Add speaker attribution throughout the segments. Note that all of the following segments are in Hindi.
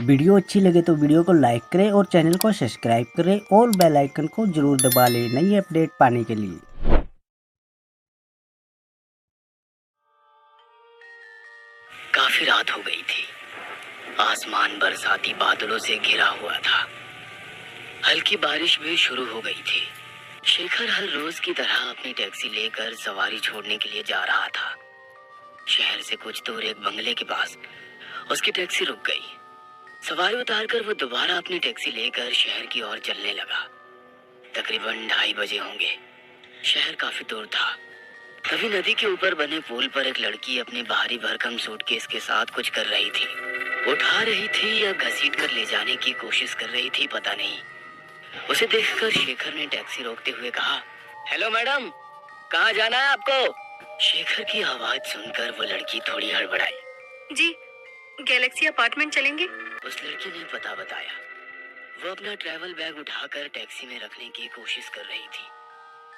Speaker 1: वीडियो अच्छी लगे तो वीडियो को लाइक करें और चैनल को सब्सक्राइब करें और बेल आइकन को जरूर दबा लें नई अपडेट पाने के लिए।
Speaker 2: काफी रात हो गई थी। आसमान बरसाती बादलों से घिरा हुआ था। हल्की बारिश भी शुरू हो गई थी। शेखर हर रोज की तरह अपनी टैक्सी लेकर सवारी छोड़ने के लिए जा रहा था। शहर से कुछ दूर एक बंगले के पास उसकी टैक्सी रुक गई। सवारी उतारकर वो दोबारा अपनी टैक्सी लेकर शहर की ओर चलने लगा। तकरीबन 2:30 बजे होंगे। शहर काफी दूर था। तभी नदी के ऊपर बने पुल पर एक लड़की अपनी भारी भरकम सूटकेस के साथ कुछ कर रही थी। उठा रही थी या घसीट कर ले जाने की कोशिश कर रही थी, पता नहीं। उसे देखकर शेखर ने टैक्सी रोकते हुए कहा, हेलो मैडम, कहाँ जाना है आपको? शेखर की आवाज सुनकर वो लड़की थोड़ी हड़बड़ाई।
Speaker 3: जी, गैलेक्सी अपार्टमेंट चलेंगे?
Speaker 2: उस लड़की ने पता बताया। वो अपना ट्रैवल बैग उठाकर टैक्सी में रखने की कोशिश कर रही थी,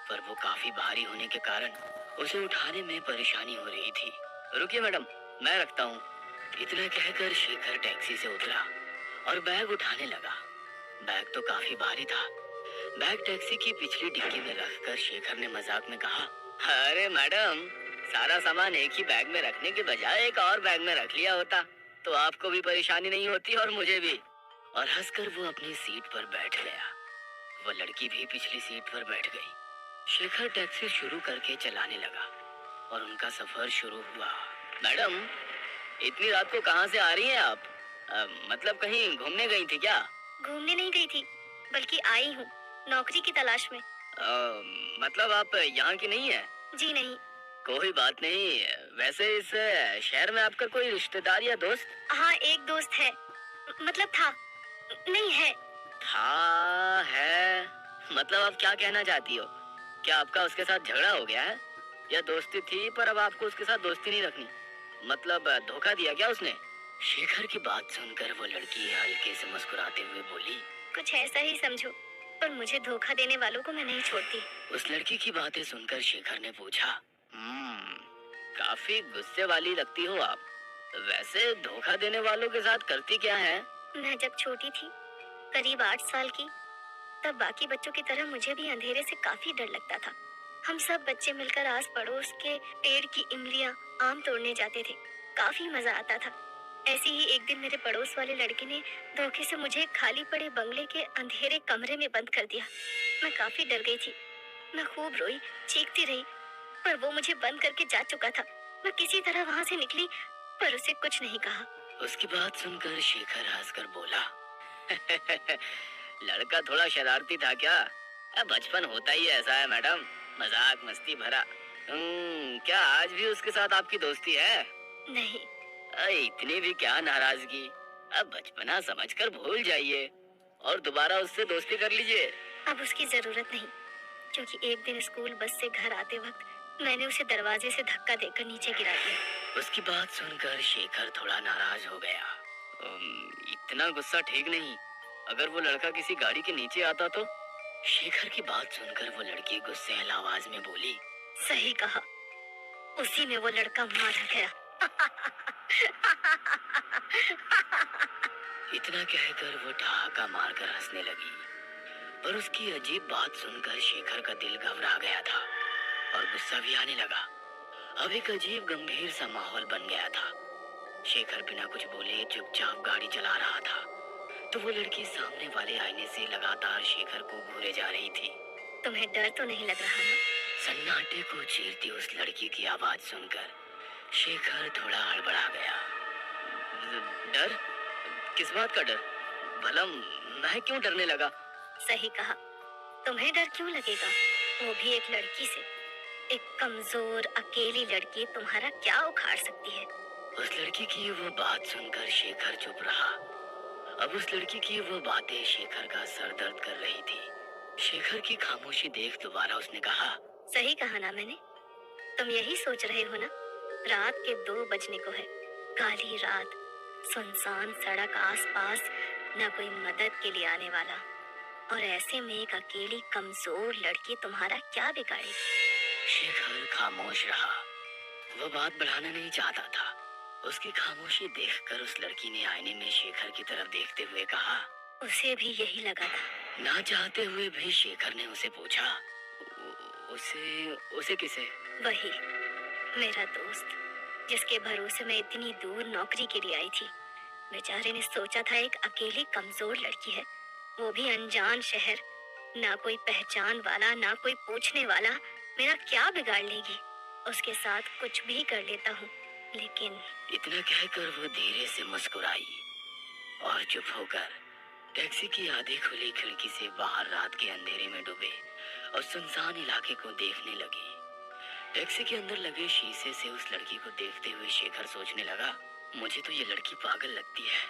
Speaker 2: पर वो काफी भारी होने के कारण उसे उठाने में परेशानी हो रही थी। रुकिए मैडम, मैं रखता हूँ। इतना कहकर शेखर टैक्सी से उतरा और बैग उठाने लगा। बैग तो काफी भारी था। बैग टैक्सी की पिछली डिक्की में रखकर शेखर ने मजाक में कहा, अरे मैडम, सारा सामान एक ही बैग में रखने के बजाय एक और बैग में रख लिया होता तो आपको भी परेशानी नहीं होती और मुझे भी। और हंसकर वो अपनी सीट पर बैठ गया। वो लड़की भी पिछली सीट पर बैठ गई। शेखर टैक्सी शुरू करके चलाने लगा और उनका सफर शुरू हुआ। मैडम, इतनी रात को कहाँ से आ रही हैं आप? मतलब कहीं घूमने गई थी क्या?
Speaker 3: घूमने नहीं गई थी, बल्कि आई हूँ नौकरी की तलाश में।
Speaker 2: मतलब आप यहाँ की नहीं है?
Speaker 3: जी नहीं।
Speaker 2: कोई बात नहीं। वैसे इस शहर में आपका कोई रिश्तेदार या दोस्त?
Speaker 3: हाँ, एक दोस्त है, मतलब था, नहीं है।
Speaker 2: था है? मतलब आप क्या कहना चाहती हो? क्या आपका उसके साथ झगड़ा हो गया है, या दोस्ती थी पर अब आपको उसके साथ दोस्ती नहीं रखनी? मतलब धोखा दिया क्या उसने? शेखर की बात सुनकर वो लड़की हल्के से मुस्कुराते हुए बोली,
Speaker 3: कुछ ऐसा ही समझो, पर मुझे धोखा देने वालों को मैं नहीं छोड़ती।
Speaker 2: उस लड़की की बातें सुनकर शेखर ने पूछा, काफी गुस्से वाली लगती हो आप। वैसे धोखा देने वालों के साथ करती क्या है?
Speaker 3: मैं जब छोटी थी, करीब 8 साल की, तब बाकी बच्चों की तरह मुझे भी अंधेरे से काफी डर लगता था। हम सब बच्चे मिलकर आस पड़ोस के पेड़ की इमलियां, आम तोड़ने जाते थे। काफी मजा आता था। ऐसे ही एक दिन मेरे पड़ोस वाले लड़के ने धोखे से मुझे खाली पड़े बंगले के अंधेरे कमरे में बंद कर दिया। मैं काफी डर गई थी। मैं खूब रोई, चीखती रही, पर वो मुझे बंद करके जा चुका था। मैं किसी तरह वहां से निकली, पर उसे कुछ नहीं कहा।
Speaker 2: उसकी बात सुनकर शेखर हंसकर बोला, लड़का थोड़ा शरारती था क्या? बचपन होता ही ऐसा है मैडम, मजाक मस्ती भरा। क्या आज भी उसके साथ आपकी दोस्ती है?
Speaker 3: नहीं।
Speaker 2: इतनी भी क्या नाराजगी? अब बचपना समझकर भूल जाइए और दोबारा उससे दोस्ती कर लीजिए।
Speaker 3: अब उसकी जरूरत नहीं, क्योंकि एक दिन स्कूल बस से घर आते वक्त मैंने उसे दरवाजे से धक्का देकर नीचे गिरा दिया।
Speaker 2: उसकी बात सुनकर शेखर थोड़ा नाराज हो गया। इतना गुस्सा ठीक नहीं। अगर वो लड़का किसी गाड़ी के नीचे आता तो? शेखर की बात सुनकर वो लड़की गुस्सैल आवाज में बोली,
Speaker 3: सही कहा, उसी में वो लड़का मारा गया।
Speaker 2: इतना कहकर वो ठहाका मारकर हंसने लगी। पर उसकी अजीब बात सुनकर शेखर का दिल घबरा गया था और गुस्सा भी आने लगा। अब एक अजीब गंभीर सा माहौल बन गया था। शेखर बिना कुछ बोले चुपचाप गाड़ी चला रहा था, तो वो लड़की सामने वाले आईने से लगातार शेखर को घूरे जा रही थी।
Speaker 3: तुम्हें डर तो नहीं लग रहा ना?
Speaker 2: सन्नाटे को चीरती उस लड़की की आवाज सुनकर शेखर थोड़ा हड़बड़ा गया। डर? किस बात का डर? भला मैं क्यों डरने लगा?
Speaker 3: सही कहा, तुम्हें डर क्यों लगेगा? वो भी एक लड़की से। एक कमजोर अकेली लड़की तुम्हारा क्या उखाड़ सकती है?
Speaker 2: उस लड़की की वो बात सुनकर शेखर चुप रहा। अब उस लड़की की वो बातें शेखर का सर दर्द कर रही थी। शेखर की खामोशी देख दोबारा उसने कहा,
Speaker 3: सही कहा ना मैंने? तुम यही सोच रहे हो ना? रात के 2 बजने को है, काली रात, सुनसान सड़क, आसपास न कोई मदद के लिए आने वाला, और ऐसे में एक अकेली कमजोर लड़की तुम्हारा क्या बिगाड़ेगी?
Speaker 2: शेखर खामोश रहा। वो बात बढ़ाना नहीं चाहता था, उसकी खामोशी देखकर उस लड़की ने आईने में शेखर की तरफ देखते हुए कहा।
Speaker 3: उसे भी यही लगा था।
Speaker 2: ना चाहते हुए भी शेखर ने उसे पूछा, उसे उसे किसे?
Speaker 3: वही, मेरा दोस्त, जिसके भरोसे मैं इतनी दूर नौकरी के लिए आई थी। बेचारे ने सोचा था एक अकेली कमजोर लड़की है, वो भी अनजान शहर, ना कोई पहचान वाला, ना कोई पूछने वाला, मेरा क्या बिगाड़ लेगी। उसके साथ कुछ भी कर लेता हूँ, लेकिन
Speaker 2: इतना कहकर वो धीरे से मुस्कुराई और चुप होकर टैक्सी की आधी खुली खिड़की से बाहर रात के अंधेरे में डूबे और सुनसान इलाके को देखने लगी। टैक्सी के अंदर लगे शीशे से उस लड़की को देखते हुए शेखर सोचने लगा, मुझे तो ये लड़की पागल लगती है।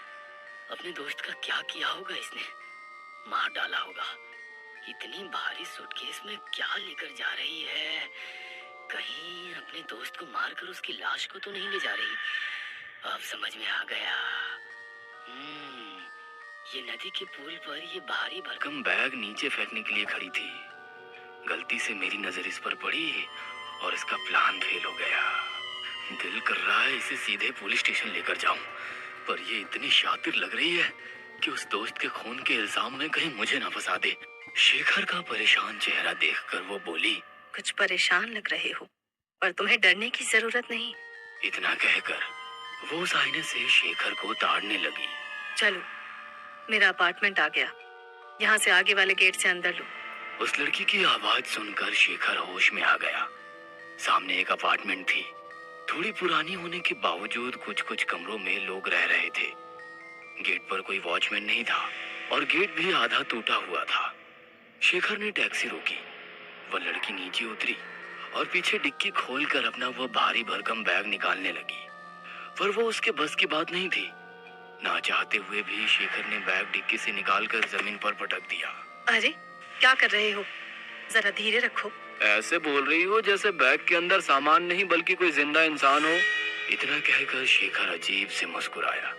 Speaker 2: अपने दोस्त का क्या किया होगा इसने? मार डाला होगा। इतनी भारी सूटकेस में क्या लेकर जा रही है? कहीं अपने दोस्त को मारकर उसकी लाश को तो नहीं ले जा रही? अब समझ में आ गया। ये नदी के पुल पर ये भारी भरकम बैग नीचे फेंकने के लिए खड़ी थी। गलती से मेरी नजर इस पर पड़ी और इसका प्लान फेल हो गया। दिल कर रहा है इसे सीधे पुलिस स्टेशन लेकर जाऊं, पर ये इतनी शातिर लग रही है कि उस दोस्त के खून के इल्जाम में कहीं मुझे ना फंसा दे। शेखर का परेशान चेहरा देखकर वो बोली,
Speaker 3: कुछ परेशान लग रहे हो, पर तुम्हें डरने की जरूरत नहीं।
Speaker 2: इतना कहकर वो उस आईने से शेखर को ताड़ने लगी।
Speaker 3: चलो, मेरा अपार्टमेंट आ गया, यहाँ से आगे वाले गेट से अंदर लो।
Speaker 2: उस लड़की की आवाज सुनकर शेखर होश में आ गया। सामने एक अपार्टमेंट थी। थोड़ी पुरानी होने के बावजूद कुछ कुछ कमरों में लोग रह रहे थे। गेट पर कोई वॉचमैन नहीं था और गेट भी आधा टूटा हुआ था। शेखर ने टैक्सी रोकी। वह लड़की नीचे उतरी और पीछे डिक्की खोलकर अपना वह भारी भरकम बैग निकालने लगी, पर वो उसके बस की बात नहीं थी। ना चाहते हुए भी शेखर ने बैग डिक्की से निकालकर जमीन पर पटक दिया।
Speaker 3: अरे, क्या कर रहे हो? जरा धीरे रखो।
Speaker 2: ऐसे बोल रही हो जैसे बैग के अंदर सामान नहीं बल्कि कोई जिंदा इंसान हो। इतना कहकर शेखर अजीब से मुस्कुराया।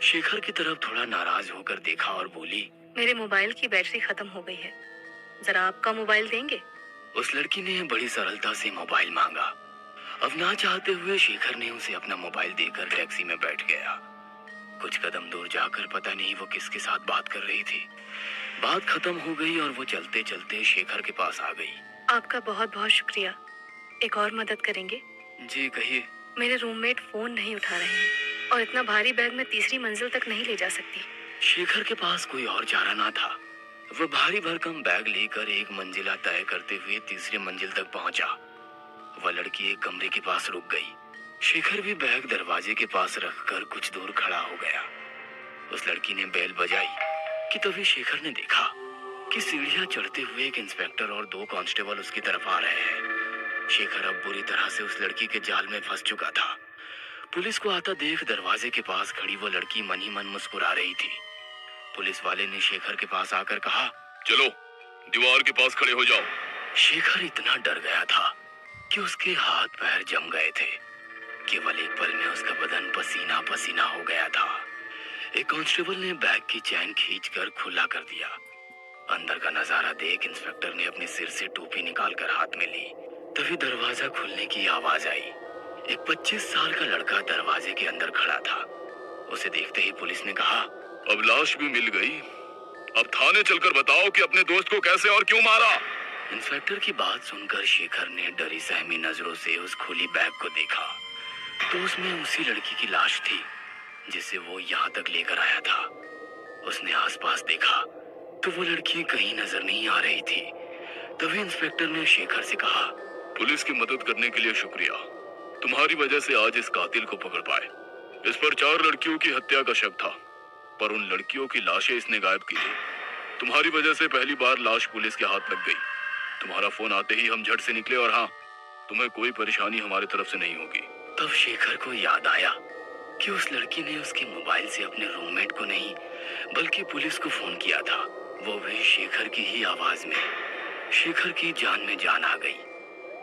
Speaker 2: शेखर की तरफ थोड़ा नाराज होकर देखा और बोली,
Speaker 3: मेरे मोबाइल की बैटरी खत्म हो गई है, जरा आपका मोबाइल देंगे?
Speaker 2: उस लड़की ने बड़ी सरलता से मोबाइल मांगा। अब ना चाहते हुए शेखर ने उसे अपना मोबाइल देकर टैक्सी में बैठ गया। कुछ कदम दूर जाकर पता नहीं वो किसके साथ बात कर रही थी। बात खत्म हो गई और वो चलते चलते शेखर के पास आ गई।
Speaker 3: आपका बहुत बहुत शुक्रिया। एक और मदद करेंगे?
Speaker 2: जी कहिए।
Speaker 3: मेरे रूममेट फोन नहीं उठा रहे हैं और इतना भारी बैग मैं तीसरी मंजिल तक नहीं ले जा सकती।
Speaker 2: शेखर के पास कोई और चारा ना था। वह भारी भरकम बैग लेकर एक मंजिला तय करते हुए तीसरी मंजिल तक पहुंचा। वह लड़की एक कमरे के पास रुक गई। शेखर भी बैग दरवाजे के पास रखकर कुछ दूर खड़ा हो गया। उस लड़की ने बेल बजाई कि तभी शेखर ने देखा कि सीढ़ियां चढ़ते हुए एक इंस्पेक्टर और 2 कांस्टेबल उसकी तरफ आ रहे हैं। शेखर अब बुरी तरह से उस लड़की के जाल में फंस चुका था। पुलिस को आता देख दरवाजे के पास खड़ी वो लड़की मन ही मन मुस्कुरा रही थी। पुलिस वाले ने शेखर के पास आकर कहा, चलो दीवार के पास खड़े हो जाओ। शेखर इतना डर गया था कि उसके हाथ पैर जम गए थे। केवल एक पल में उसका बदन पसीना पसीना हो गया था। एक कांस्टेबल ने बैग की चैन खींचकर खुला कर दिया। अंदर का नजारा देख इंस्पेक्टर ने अपने सिर से टोपी निकालकर हाथ में ली। तभी दरवाजा खुलने की आवाज आई। एक 25 साल का लड़का दरवाजे के अंदर खड़ा था। उसे देखते ही पुलिस ने कहा, अब लाश भी मिल गई, अब थाने चलकर बताओ कि अपने दोस्त को कैसे और क्यों मारा। इंस्पेक्टर की बात सुनकर शेखर ने डरी सहमी नजरों से उस खुली बैग को देखा तो उसमें उसी लड़की की लाश थी जिसे वो यहाँ तक लेकर आया था। उसने आसपास देखा तो वो लड़की कहीं नजर नहीं आ रही थी। तभी इंस्पेक्टर ने शेखर से कहा, पुलिस की मदद करने के लिए शुक्रिया। तुम्हारी वजह से आज इस कातिल को पकड़ पाए। इस पर 4 लड़कियों की हत्या का शक था, पर उन लड़कियों की लाशें इसने गायब की थी। तुम्हारी वजह से पहली बार लाश पुलिस के हाथ लग गई। तुम्हारा फोन आते ही हम झट से निकले और हाँ, तुम्हें कोई परेशानी हमारी तरफ से नहीं होगी। तब शेखर को याद आया कि उस लड़की ने उसके मोबाइल से अपने रूममेट को नहीं बल्कि पुलिस को फोन किया था। वो भी शेखर की ही आवाज में। शेखर की जान में जान आ गई।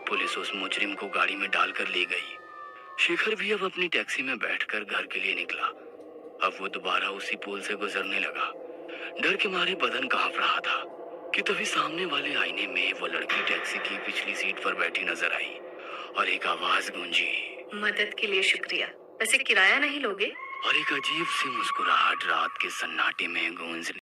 Speaker 2: पुलिस उस मुजरिम को गाड़ी में डालकर ले गई। शेखर भी अब अपनी टैक्सी में बैठकर घर के लिए निकला। अब वो दोबारा उसी पुल से गुजरने लगा। डर के मारे बदन कांप रहा था कि तभी सामने वाले आईने में वो लड़की टैक्सी की पिछली सीट पर बैठी नजर आई और एक आवाज गूंजी,
Speaker 3: मदद के लिए शुक्रिया।
Speaker 4: वैसे किराया नहीं लोगे?
Speaker 2: और एक अजीब सी मुस्कुराहट रात के सन्नाटे में गूंजने